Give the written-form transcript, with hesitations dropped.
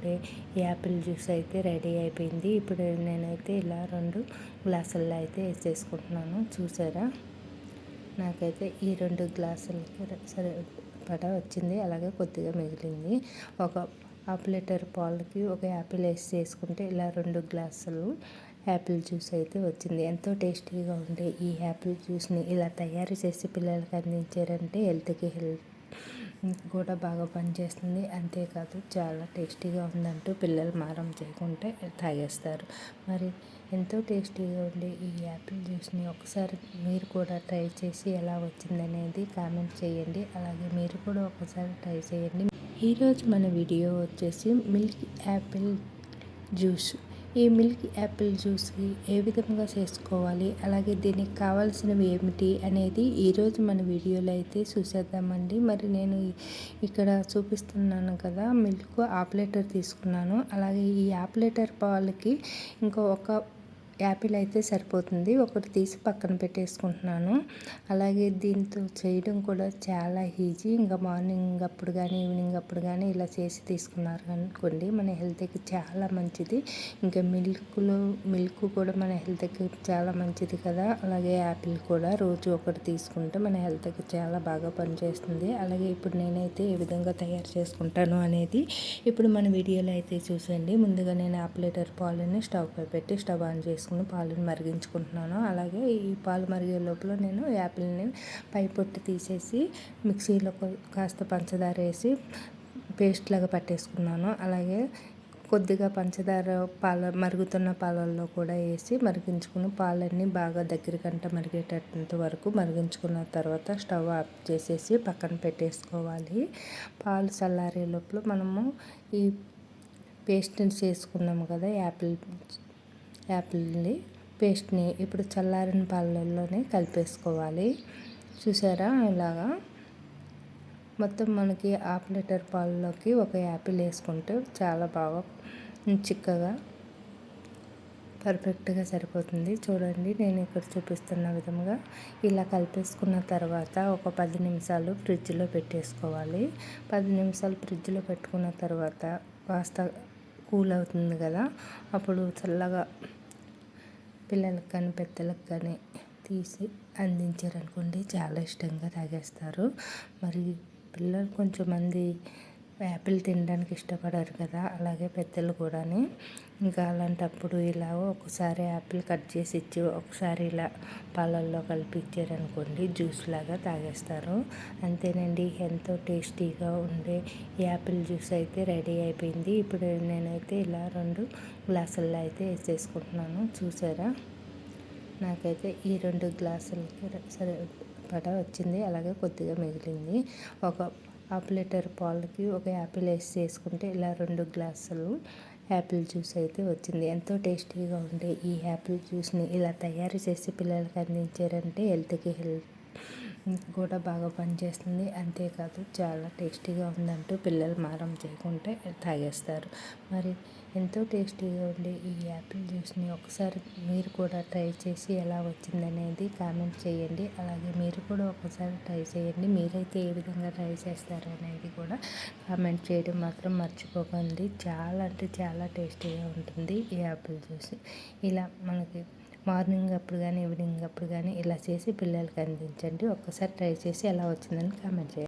ఉండే Apple juice అయితే ready అయిపోయింది. ఇప్పుడు నేనైతే ఇలా 2 గ్లాసుల్లో అయితే వేసేసుకుంటున్నాను. చూసారా, నాకైతే ఈ 2 గ్లాసులకి సరిపడా వచ్చింది. అలాగే కొద్దిగా మిగిలింది. ఒక హాఫ్ లీటర్ పాలకి ఒక యాపిల్ వేసి చేసుకుంటే ఇలా 2 గ్లాసులు యాపిల్ జ్యూస్ అయితే వచ్చింది. ఎంతో టేస్టీగా ఉండే ఈ యాపిల్ జ్యూస్ని ఇలా తయారు చేసి పిల్లలకి అందించారంటే హెల్త్కి కూడా బాగా పనిచేస్తుంది. అంతేకాదు చాలా టేస్టీగా ఉందంటూ పిల్లలు మారం చేయకుంటే తాగేస్తారు. మరి ఎంతో టేస్టీగా ఉండే ఈ యాపిల్ జ్యూస్ని ఒకసారి మీరు కూడా ట్రై చేసి ఎలా వచ్చిందనేది కామెంట్ చేయండి. అలాగే మీరు కూడా ఒకసారి ట్రై చేయండి. ఈరోజు మన వీడియో వచ్చేసి మిల్క్ యాపిల్ జ్యూస్. ఈ మిల్క్ యాపిల్ జ్యూస్ని ఏ విధంగా చేసుకోవాలి, అలాగే దీనికి కావాల్సినవి ఏమిటి అనేది ఈరోజు మన వీడియోలో అయితే చూసేద్దామండి. మరి నేను ఇక్కడ చూపిస్తున్నాను కదా, మిల్క్ హాఫ్ లీటర్ తీసుకున్నాను. అలాగే ఈ హాఫ్ లీటర్ పాలకి ఒక యాపిల్ అయితే సరిపోతుంది. ఒకటి తీసి పక్కన పెట్టేసుకుంటున్నాను. అలాగే దీంతో చేయడం కూడా చాలా ఈజీ. ఇంకా మార్నింగ్ అప్పుడు కానీ ఈవినింగ్ అప్పుడు కానీ ఇలా చేసి తీసుకున్నారు అనుకోండి, మన హెల్త్కి చాలా మంచిది. ఇంకా మిల్క్ కూడా మన హెల్త్కి చాలా మంచిది కదా. అలాగే యాపిల్ కూడా రోజు ఒకటి తీసుకుంటే మన హెల్త్కి చాలా బాగా పనిచేస్తుంది. అలాగే ఇప్పుడు నేనైతే ఏ విధంగా తయారు చేసుకుంటాను అనేది ఇప్పుడు మన వీడియోలో అయితే చూసండి. ముందుగా నేను హాఫ్ లీటర్ పాలని స్టవ్ పై పెట్టి స్టవ్ ఆన్ చేసుకుని పాలను మరిగించుకుంటున్నాను. అలాగే ఈ పాలు మరిగే లోపల నేను యాపిల్ని పై పొట్టు తీసేసి మిక్సీలో కాస్త పంచదార వేసి పేస్ట్ లాగా పట్టేసుకున్నాను. అలాగే కొద్దిగా పంచదార మరుగుతున్న పాలల్లో కూడా వేసి మరిగించుకుని పాలన్నీ బాగా దగ్గరికంట మరిగేటంత వరకు మరిగించుకున్న తర్వాత స్టవ్ ఆఫ్ చేసేసి పక్కన పెట్టేసుకోవాలి. పాలు చల్లారే లోపల మనము ఈ పేస్ట్ని చేసుకున్నాము కదా, యాపిల్ని పేస్ట్ని ఇప్పుడు చల్లారిన పాలల్లోనే కలిపేసుకోవాలి. చూసారా, ఇలాగా మొత్తం మనకి హాఫ్ లీటర్ పాలలోకి ఒక యాపిల్ వేసుకుంటే చాలా బాగా చిక్కగా పర్ఫెక్ట్గా సరిపోతుంది. చూడండి, నేను ఇక్కడ చూపిస్తున్న విధంగా ఇలా కలిపేసుకున్న తర్వాత ఒక 10 నిమిషాలు ఫ్రిడ్జ్లో పెట్టేసుకోవాలి. 10 నిమిషాలు ఫ్రిడ్జ్లో పెట్టుకున్న తర్వాత కాస్త కూల్ అవుతుంది కదా, అప్పుడు చల్లగా పిల్లలకు కానీ పెద్దలకు కానీ తీసి అందించారనుకోండి చాలా ఇష్టంగా తాగేస్తారు. మరి పిల్లలు కొంచెం మంది యాపిల్ తినడానికి ఇష్టపడారు కదా, అలాగే పెద్దలు కూడా. ఇంకా అలాంటప్పుడు ఇలా ఒకసారి యాపిల్ కట్ చేసి ఇచ్చి ఒకసారి ఇలా పాలల్లో కలిపి ఇచ్చారనుకోండి జ్యూస్ లాగా తాగేస్తారు. అంతేనండి, ఎంతో టేస్టీగా ఉండే యాపిల్ జ్యూస్ అయితే రెడీ అయిపోయింది. ఇప్పుడు నేనైతే ఇలా 2 గ్లాసుల్లో అయితే వేసేసుకుంటున్నాను. చూసారా, నాకైతే ఈ 2 గ్లాసులకి సరిపడా వచ్చింది. అలాగే కొద్దిగా మిగిలింది. ఒక హాఫ్ లీటర్ పాలకి ఒక యాపిల్ వేసి చేసుకుంటే ఇలా 2 గ్లాసులు యాపిల్ జ్యూస్ అయితే వచ్చింది. ఎంతో టేస్టీగా ఉండే ఈ యాపిల్ జ్యూస్ని ఇలా తయారు చేసి పిల్లలకి అందించారంటే హెల్త్కి కూడా బాగా పనిచేస్తుంది. అంతేకాదు చాలా టేస్టీగా ఉందంటూ పిల్లలు మారం చేయకుంటే తాగేస్తారు. మరి ఎంతో టేస్టీగా ఉండే ఈ యాపిల్ జ్యూస్ని ఒకసారి మీరు కూడా ట్రై చేసి ఎలా వచ్చిందనేది కామెంట్ చేయండి. అలాగే మీరు కూడా ఒకసారి ట్రై చేయండి. మీరైతే ఏ విధంగా ట్రై చేస్తారు అనేది కూడా కామెంట్ చేయడం మాత్రం మర్చిపోకండి. చాలా అంటే చాలా టేస్టీగా ఉంటుంది ఈ యాపిల్ జ్యూస్. ఇలా మనకి మార్నింగ్ అప్పుడు కానీ ఈవినింగ్ అప్పుడు కానీ ఇలా చేసి పిల్లలకి అందించండి. ఒక్కసారి ట్రై చేసి ఎలా వచ్చిందని కామెంట్ చేయండి.